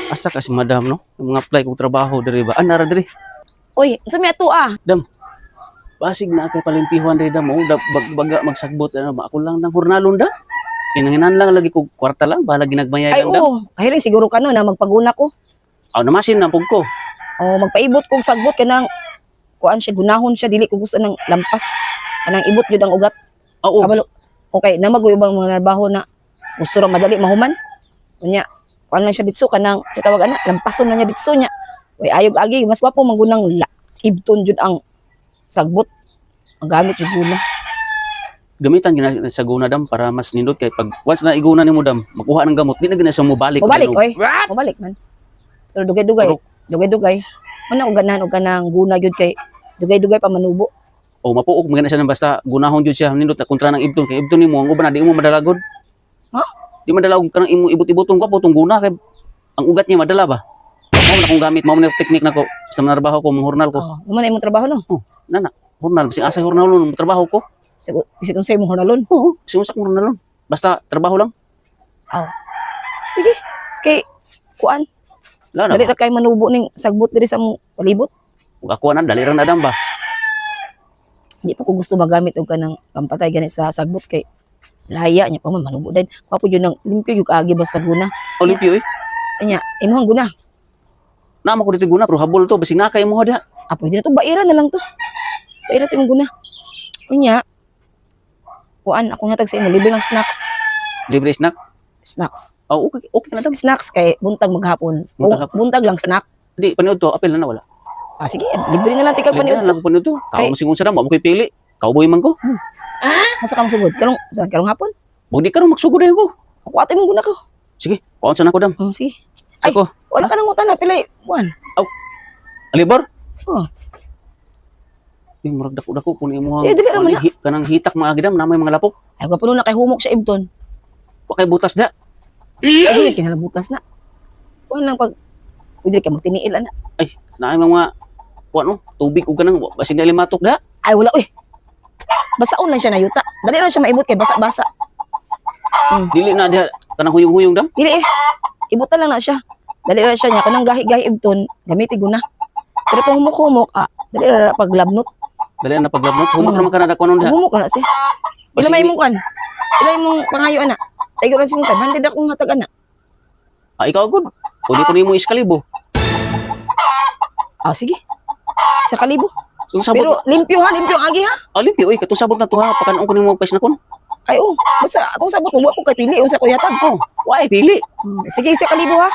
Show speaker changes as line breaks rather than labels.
Asa kasi madam no? Yung mga apply kong trabaho diri ba? Anara diri.
Uy, sa may ato ah.
Dam. Basig na kay palimpihuan diri dam mo baga magsagbot ano ba? Ako lang nang hurnalon da. Kinanginan lang lagi ko kwarta lang bahala ginagmayay
Ay,
lang dam.
oo. Ay, siguro ka no na magpaguna ko.
Aw namasin na pug ko.
O, magpaibot kong sagbot kanang kuan siya, gunahon siya, dili ko gusto ng lampas. Kanang ibot yun ang ugat.
Oo.
Kabalo. Okay, na maguyubang mga narbaho na gusto ra madali mahuman. Kunya, kuan lang siya bitso kanang sa tawag ana, lampason na niya bitso niya. Uy, ayog agi, mas wapo magunang ibton jud ang sagbot. Ang gamit jud guna.
Gamitan gina sa guna dam para mas nindot kay pag once na iguna nimo dam, makuha ng gamot, di na gina sa mobalik.
Mabalik, oy. Mabalik man. Pero dugay-dugay. Dugay-dugay. Man ako ganahan og kanang guna jud kay dugay-dugay pa manubo.
O mapuok magana siya ng basta gunahon jud siya nindot na kontra ng ibton kay ibton nimo ang uban na di mo madalagod.
Ha?
Di madalagod kanang imo ibot-iboton ko putong guna kay ang ugat niya madala ba. Mao na kong gamit, mao na teknik nako sa trabaho ko, manghurnal ko.
Oh, mo na imong trabaho no.
Nana, hurnal bising asa hurnal nun trabaho ko.
Bisig unsay imong hornalon.
Oo, bising usak hurnal nun. Basta trabaho lang.
Sige. Kay kuan,
Wala na.
dali ra kay manubo ning sagbot diri sa mong palibot.
Ug ako na dali ra na dam ba.
Hindi pa ko gusto magamit og kanang pampatay gani sa sagbot kay laya niya pa man manubo din. Papo jud nang limpyo jud agi basta guna.
Olimpio eh.
Anya, imong guna.
Nama ko dito guna pero habol to bising nakay mo da.
Pwede na to baira na lang to. Baira to imong guna. Unya, kuan ako hatag sa imo libre ng snacks.
Libre snack.
Snacks.
Oh, okay na dam.
Snacks kay buntag maghapon.
Buntag hapon.
Buntag lang snack.
Di panood to apil na wala.
Sige, libre na lang tigag
Libre
paniud.
na lang panood to.
Kay-
Kao masingon sa dam, mo koy pili. Cowboy man ko.
Masa ka masugod? Karong hapon?
Budi ka ron magsugod ayo ko.
Ako ato imong guna ko.
Sige, kaon sa nako dam.
Sige. Ay,
Sako,
wala ka nang utana pilay. Kuan.
alibor.
Oh.
Yung murag dako-dako kun imo
Eh, dili ra man na.
kanang hitak mga agdam na may mga lapok.
Ay, ko puno na kay humok sa ibton.
Wa kay butas da.
Ay, kinalabutas na. Kuan lang pag pwede ka magtiniil ana.
Ay, naay mga no, tubig ug kanang basin dili matok da.
Ay, wala uy. Basaon lang siya na yuta. Dali lang siya maibot kay basa-basa.
Dili na diha kanang huyong-huyong dam.
Dili eh. Ibutan lang na siya. Dali lang siya niya kanang gahi-gahi ibton, gamiti guna. Pero kung humok-humok, dali ra paglabnot.
Dali na paglabnot. Humok naman ka na dakuanon da.
Humok na siya. Ila may imong kuan. Ila imong pangayo ana. Ay gawin si mong 500 akong hatag ana.
Ikaw gud. Pwede ko nimo iskalibo.
Sige. Sa kalibo.
So sabot.
Pero limpyo ha, limpyo ang agi ha.
Limpyo oy, katong sabot na to ha. Pakanon ko nimo pais na kon.
Ay basta akong sabot mo, wa ko kay pili unsa ko yatag.
Why pili?
Sige, sa kalibo ha.